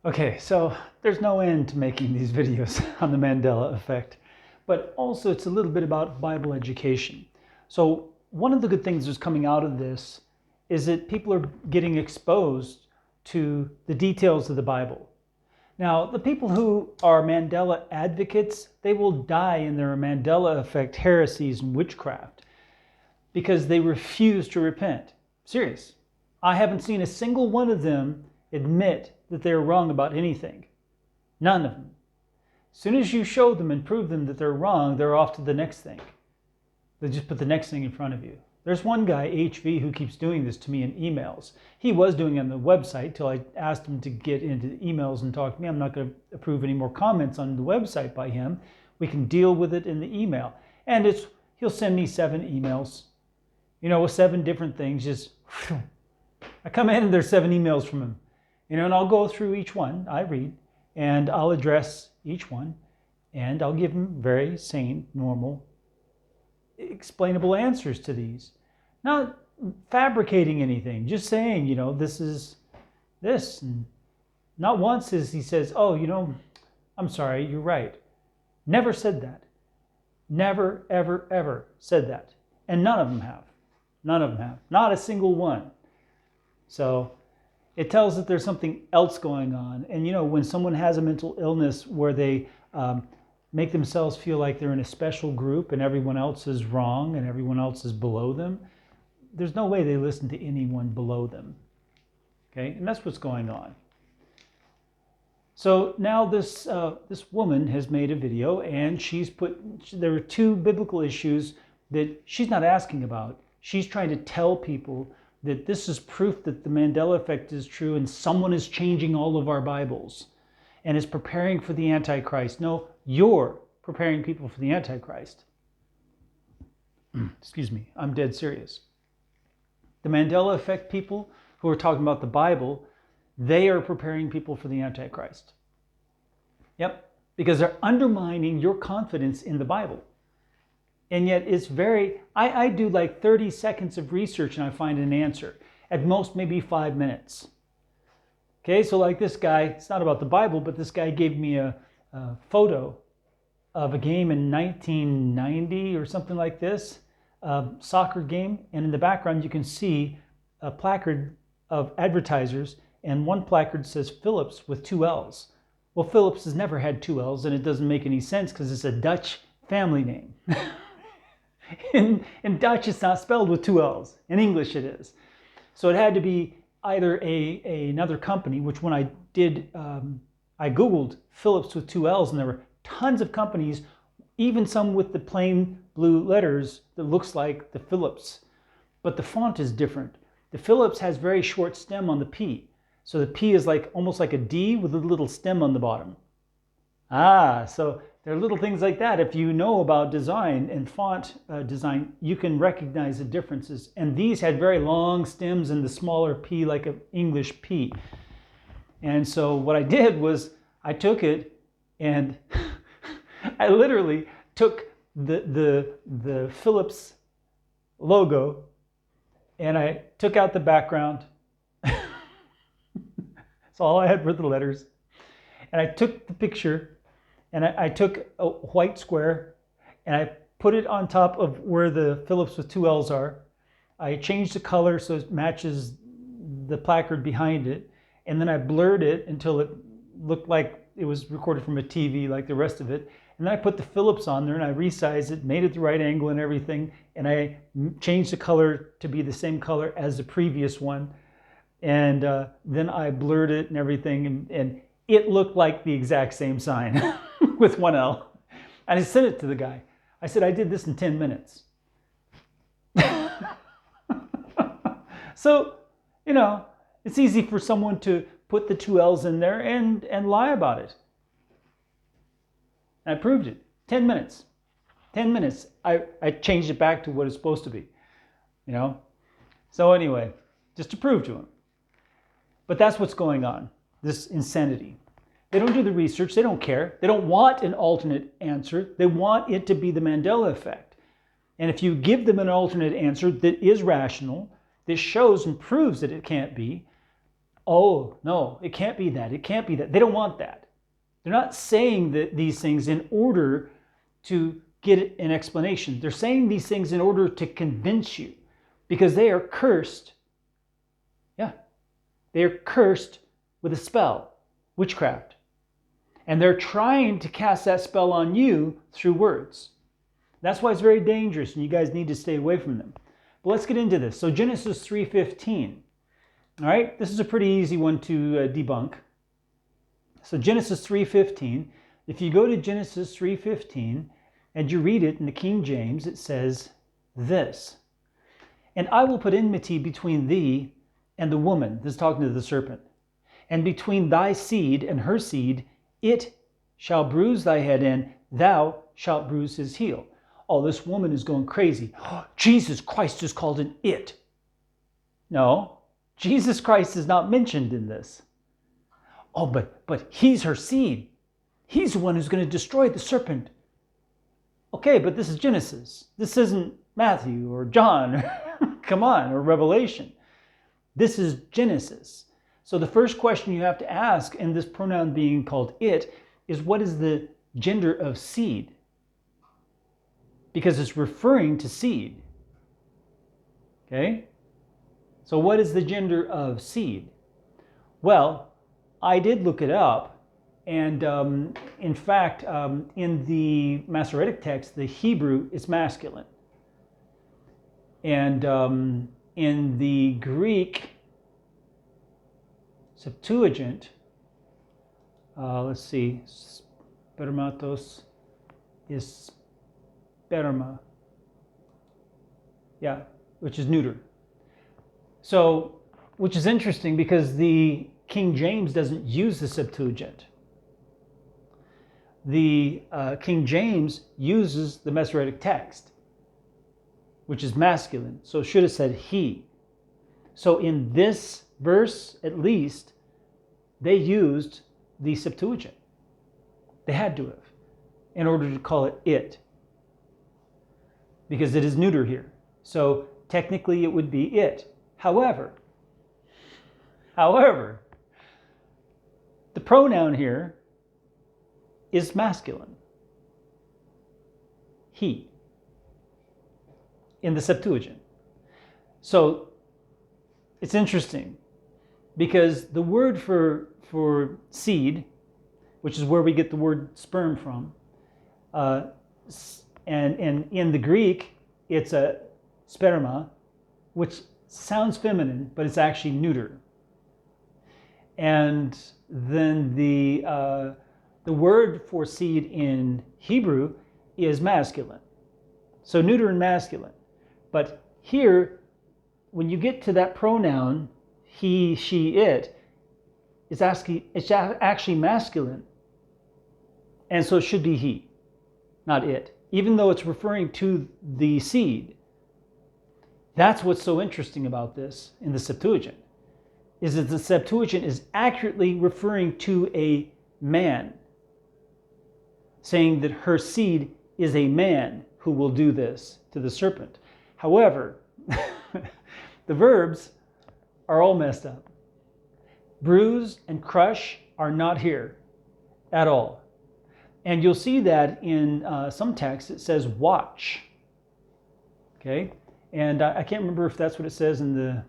Okay, so there's no end to making these videos on the Mandela effect, but also it's a little bit about Bible education. So one of the good things that's coming out of this is that people are getting exposed to the details of the Bible. Now, the people who are Mandela advocates, they will die in their Mandela effect heresies and witchcraft because they refuse to repent. Serious. I haven't seen a single one of them admit that they're wrong about anything. None of them. As soon as you show them and prove them that they're wrong, they're off to the next thing. They just put the next thing in front of you. There's one guy, HV, who keeps doing this to me in emails. He was doing it on the website till I asked him to get into emails and talk to me. I'm not going to approve any more comments on the website by him. We can deal with it in the email. And he'll send me 7 emails, with 7 different things. Just, I come in and there's 7 emails from him. And I'll go through each one, I read, and I'll address each one, and I'll give him very sane, normal, explainable answers to these. Not fabricating anything, just saying, this is this. And not once is he says, oh, I'm sorry, you're right. Never said that. Never, ever, ever said that. And none of them have. None of them have. Not a single one. So it tells that there's something else going on. And when someone has a mental illness where they make themselves feel like they're in a special group and everyone else is wrong and everyone else is below them, there's no way they listen to anyone below them. Okay, and that's what's going on. So now this woman has made a video, and there are 2 biblical issues that she's not asking about. She's trying to tell people that this is proof that the Mandela effect is true and someone is changing all of our Bibles and is preparing for the Antichrist. No, you're preparing people for the Antichrist. Excuse me, I'm dead serious. The Mandela effect people who are talking about the Bible, they are preparing people for the Antichrist. Yep, because they're undermining your confidence in the Bible. And yet it's I do like 30 seconds of research and I find an answer. At most, maybe 5 minutes. Okay, so like this guy, it's not about the Bible, but this guy gave me a photo of a game in 1990 or something like this, a soccer game. And in the background, you can see a placard of advertisers. And one placard says Philips with 2 L's. Well, Philips has never had 2 L's, and it doesn't make any sense because it's a Dutch family name. In Dutch, it's not spelled with 2 L's. In English, it is. So it had to be either another company, which when I did, I Googled Philips with 2 L's, and there were tons of companies, even some with the plain blue letters that looks like the Philips. But the font is different. The Philips has very short stem on the P. So the P is almost like a D with a little stem on the bottom. So there are little things like that. If you know about design and font design, you can recognize the differences. And these had very long stems and the smaller P, like an English P. And so what I did was I took it and I literally took the Philips logo and I took out the background. That's all I had for the letters. And I took the picture and I took a white square and I put it on top of where the Philips with 2 L's are. I changed the color so it matches the placard behind it. And then I blurred it until it looked like it was recorded from a TV like the rest of it. And then I put the Philips on there and I resized it, made it the right angle and everything. And I changed the color to be the same color as the previous one. And then I blurred it and everything. And it looked like the exact same sign with 1 L. And I sent it to the guy. I said, I did this in 10 minutes. So, it's easy for someone to put the 2 L's in there and lie about it. I proved it. 10 minutes. 10 minutes. I changed it back to what it's supposed to be. So anyway, just to prove to him. But that's what's going on. This insanity. They don't do the research. They don't care. They don't want an alternate answer. They want it to be the Mandela effect. And if you give them an alternate answer that is rational, that shows and proves that it can't be, Oh, no, it can't be that. It can't be that. They don't want that. They're not saying these things in order to get an explanation. They're saying these things in order to convince you, because they are cursed. Yeah, they are cursed with a spell, witchcraft. And they're trying to cast that spell on you through words. That's why it's very dangerous, and you guys need to stay away from them. But let's get into this. So Genesis 3:15. All right, this is a pretty easy one to debunk. So Genesis 3:15, if you go to Genesis 3:15 and you read it in the King James, it says this: "And I will put enmity between thee and the woman," this is talking to the serpent, "and between thy seed and her seed, it shall bruise thy head, and thou shalt bruise his heel." Oh, this woman is going crazy. Oh, Jesus Christ is called an it. No, Jesus Christ is not mentioned in this. Oh, but he's her seed. He's the one who's going to destroy the serpent. Okay, but this is Genesis. This isn't Matthew or John, come on, or Revelation. This is Genesis. So the first question you have to ask in this pronoun being called it is, what is the gender of seed? Because it's referring to seed. Okay? So what is the gender of seed? Well, I did look it up, and in fact, in the Masoretic text, the Hebrew is masculine. And in the Greek Septuagint, let's see, spermatos is sperma. Yeah, which is neuter. So, which is interesting because the King James doesn't use the Septuagint. The King James uses the Masoretic text, which is masculine. So it should have said he. So in this verse, at least, they used the Septuagint. They had to have, in order to call it it, because it is neuter here. So technically it would be it. However, the pronoun here is masculine. He. In the Septuagint. So it's interesting because the word for seed, which is where we get the word sperm from, and in the Greek, it's a sperma, which sounds feminine, but it's actually neuter. And then the word for seed in Hebrew is masculine. So neuter and masculine. But here, when you get to that pronoun, he, she, it, it's actually masculine. And so it should be he, not it, even though it's referring to the seed. That's what's so interesting about this in the Septuagint, is that the Septuagint is accurately referring to a man, saying that her seed is a man who will do this to the serpent. However, the verbs are all messed up. Bruise and crush are not here at all. And you'll see that in some texts it says watch. Okay? And I can't remember if that's what it says in the...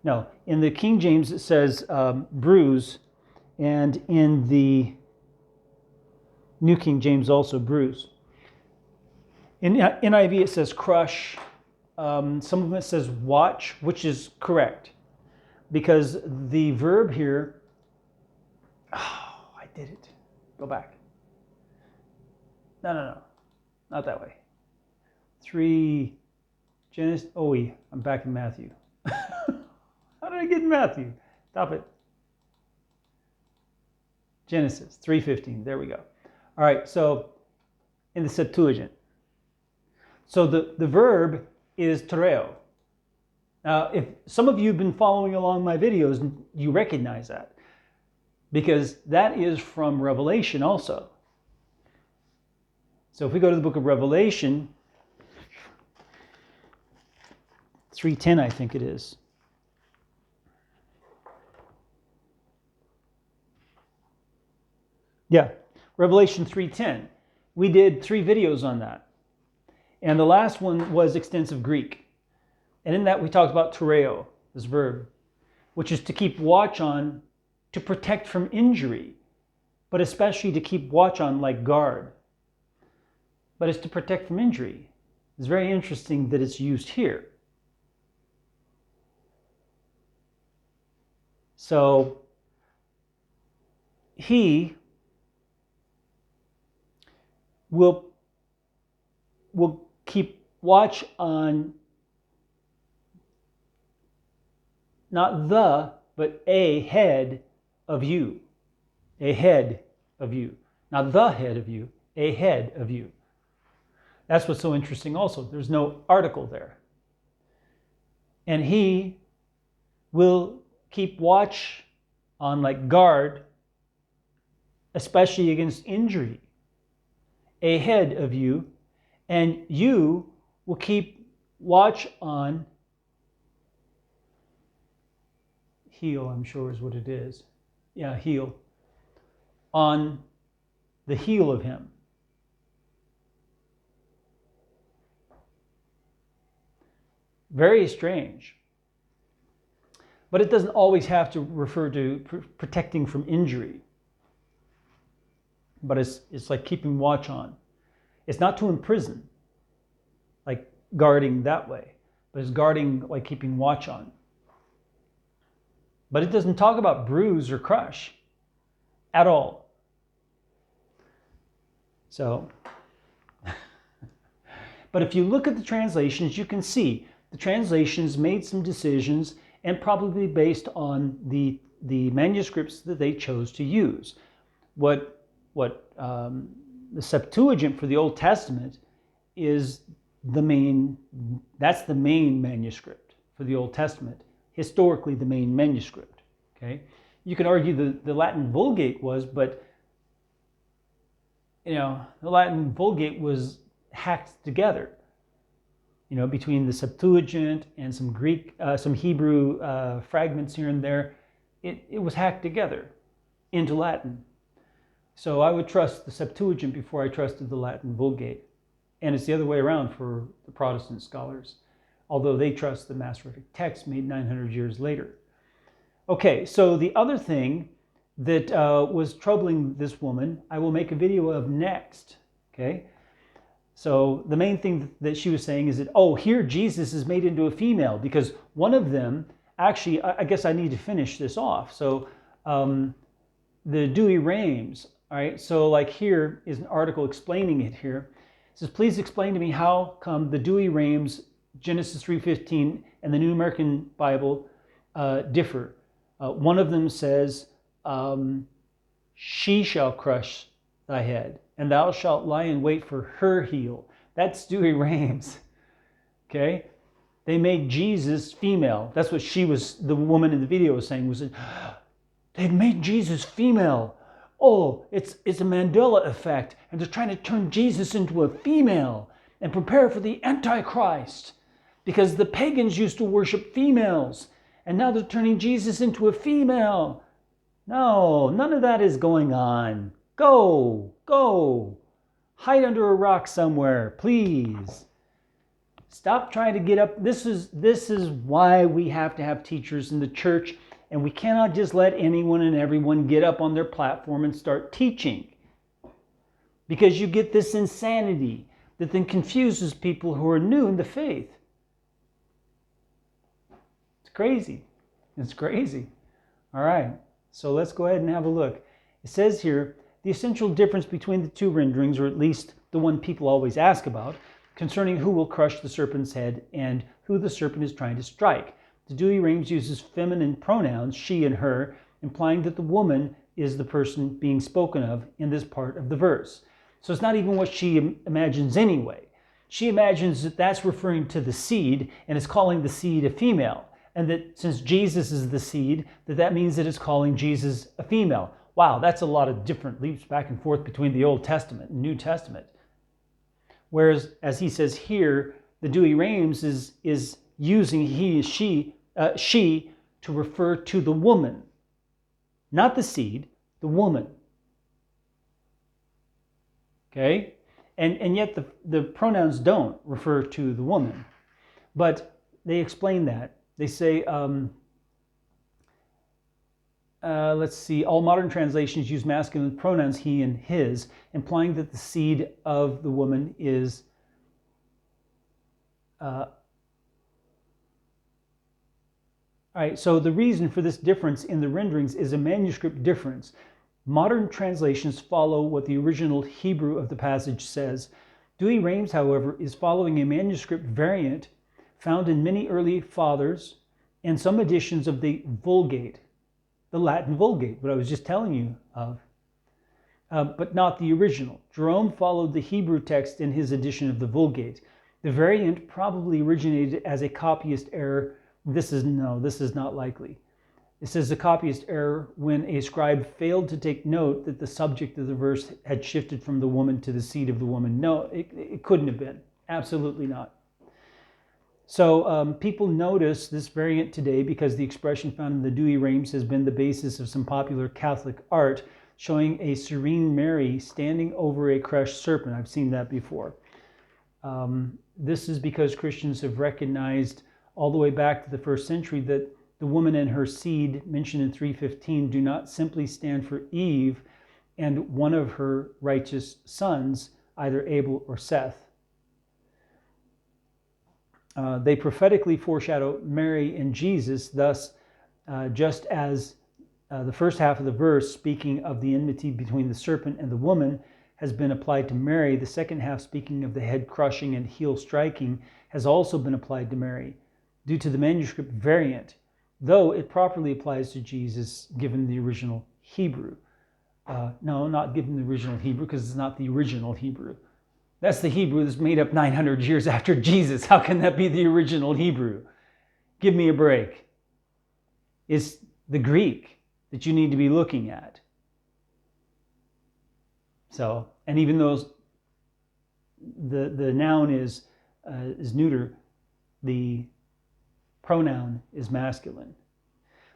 No, in the King James it says bruise, and in the New King James also bruise. In NIV it says crush. Some of them it says watch, which is correct, because the verb here... Oh, I did it. Go back. No, not that way. 3 Genesis. Oh, I'm back in Matthew. How did I get in Matthew? Stop it. Genesis 3:15. There we go. All right. So in the Septuagint. So the verb is tereo. Now, if some of you have been following along my videos, you recognize that, because that is from Revelation also. So if we go to the book of Revelation, 3:10, I think it is. Yeah, Revelation 3:10. We did 3 videos on that. And the last one was extensive Greek. And in that we talked about tereo, this verb, which is to keep watch on, to protect from injury, but especially to keep watch on like guard. But it's to protect from injury. It's very interesting that it's used here. So he will keep watch on not the, but a head of you. A head of you. Not the head of you, a head of you. That's what's so interesting also. There's no article there. And he will keep watch on like guard, especially against injury. A head of you, and you will keep watch on heel, I'm sure is what it is. Yeah, heel. On the heel of him. Very strange. But it doesn't always have to refer to protecting from injury. But it's like keeping watch on. It's not to imprison, like guarding that way, but it's guarding like keeping watch on. But it doesn't talk about bruise or crush at all. So, but if you look at the translations, you can see the translations made some decisions, and probably based on the manuscripts that they chose to use. What the Septuagint for the Old Testament is that's the main manuscript for the Old Testament, historically the main manuscript. Okay, you can argue the Latin Vulgate was, but the Latin Vulgate was hacked together. Between the Septuagint and some Greek, some Hebrew fragments here and there, it was hacked together into Latin. So I would trust the Septuagint before I trusted the Latin Vulgate. And it's the other way around for the Protestant scholars, although they trust the Masoretic text made 900 years later. Okay, so the other thing that was troubling this woman, I will make a video of next, okay? So the main thing that she was saying is that, here Jesus is made into a female, because one of them, actually, I guess I need to finish this off. So the Douay-Rheims, all right, so like here is an article explaining it here. It says, please explain to me how come the Douay-Rheims, Genesis 3:15, and the New American Bible differ. One of them says, she shall crush thy head, and thou shalt lie in wait for her heel. That's Douay-Rheims. Okay? They made Jesus female. That's what the woman in the video was saying, was that they've made Jesus female. It's a Mandela effect, and they're trying to turn Jesus into a female and prepare for the Antichrist, because the pagans used to worship females, and now they're turning Jesus into a female. No, none of that is going on. Go. Hide under a rock somewhere, please. Stop trying to get up. This is why we have to have teachers in the church, and we cannot just let anyone and everyone get up on their platform and start teaching. Because you get this insanity that then confuses people who are new in the faith. It's crazy. It's crazy. All right, so let's go ahead and have a look. It says here, the essential difference between the two renderings, or at least the one people always ask about, concerning who will crush the serpent's head and who the serpent is trying to strike. The Douay-Rheims uses feminine pronouns, she and her, implying that the woman is the person being spoken of in this part of the verse. So it's not even what she imagines anyway. She imagines that that's referring to the seed, and is calling the seed a female. And that since Jesus is the seed, that means that it's calling Jesus a female. Wow, that's a lot of different leaps back and forth between the Old Testament and New Testament. Whereas, as he says here, the Douay-Rheims is using she to refer to the woman. Not the seed, the woman. Okay? And yet the pronouns don't refer to the woman. But they explain that. They say, let's see, all modern translations use masculine pronouns he and his, implying that the seed of the woman is all right, so the reason for this difference in the renderings is a manuscript difference. Modern translations follow what the original Hebrew of the passage says. Douay-Rheims, however, is following a manuscript variant found in many early fathers and some editions of the Vulgate, the Latin Vulgate, what I was just telling you of, but not the original. Jerome followed the Hebrew text in his edition of the Vulgate. The variant probably originated as a copyist error. This is not likely. It says a copyist error when a scribe failed to take note that the subject of the verse had shifted from the woman to the seed of the woman. No, it couldn't have been. Absolutely not. So people notice this variant today because the expression found in the Douay-Rheims has been the basis of some popular Catholic art, showing a serene Mary standing over a crushed serpent. I've seen that before. This is because Christians have recognized all the way back to the first century that the woman and her seed mentioned in 3:15 do not simply stand for Eve and one of her righteous sons, either Abel or Seth. They prophetically foreshadow Mary and Jesus, thus just as the first half of the verse, speaking of the enmity between the serpent and the woman, has been applied to Mary, the second half, speaking of the head crushing and heel striking, has also been applied to Mary, due to the manuscript variant, though it properly applies to Jesus given the original Hebrew. No, not given the original Hebrew, because it's not the original Hebrew. That's the Hebrew that's made up 900 years after Jesus. How can that be the original Hebrew? Give me a break. It's the Greek that you need to be looking at. So, and even though the noun is neuter, the pronoun is masculine.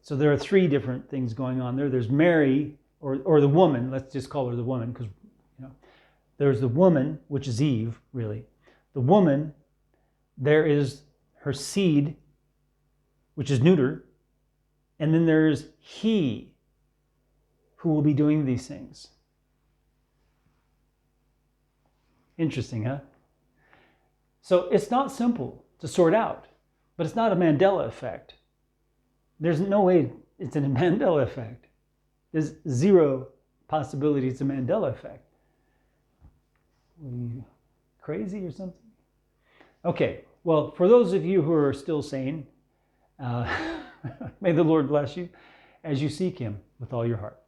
So there are three different things going on there. There's Mary, or the woman. Let's just call her the woman, because there's the woman, which is Eve, really. The woman, there is her seed, which is neuter, and then there's he, who will be doing these things. Interesting, huh? So it's not simple to sort out, but it's not a Mandela effect. There's no way it's a Mandela effect. There's zero possibility it's a Mandela effect. Are you crazy or something? Okay, well, for those of you who are still sane, may the Lord bless you as you seek Him with all your heart.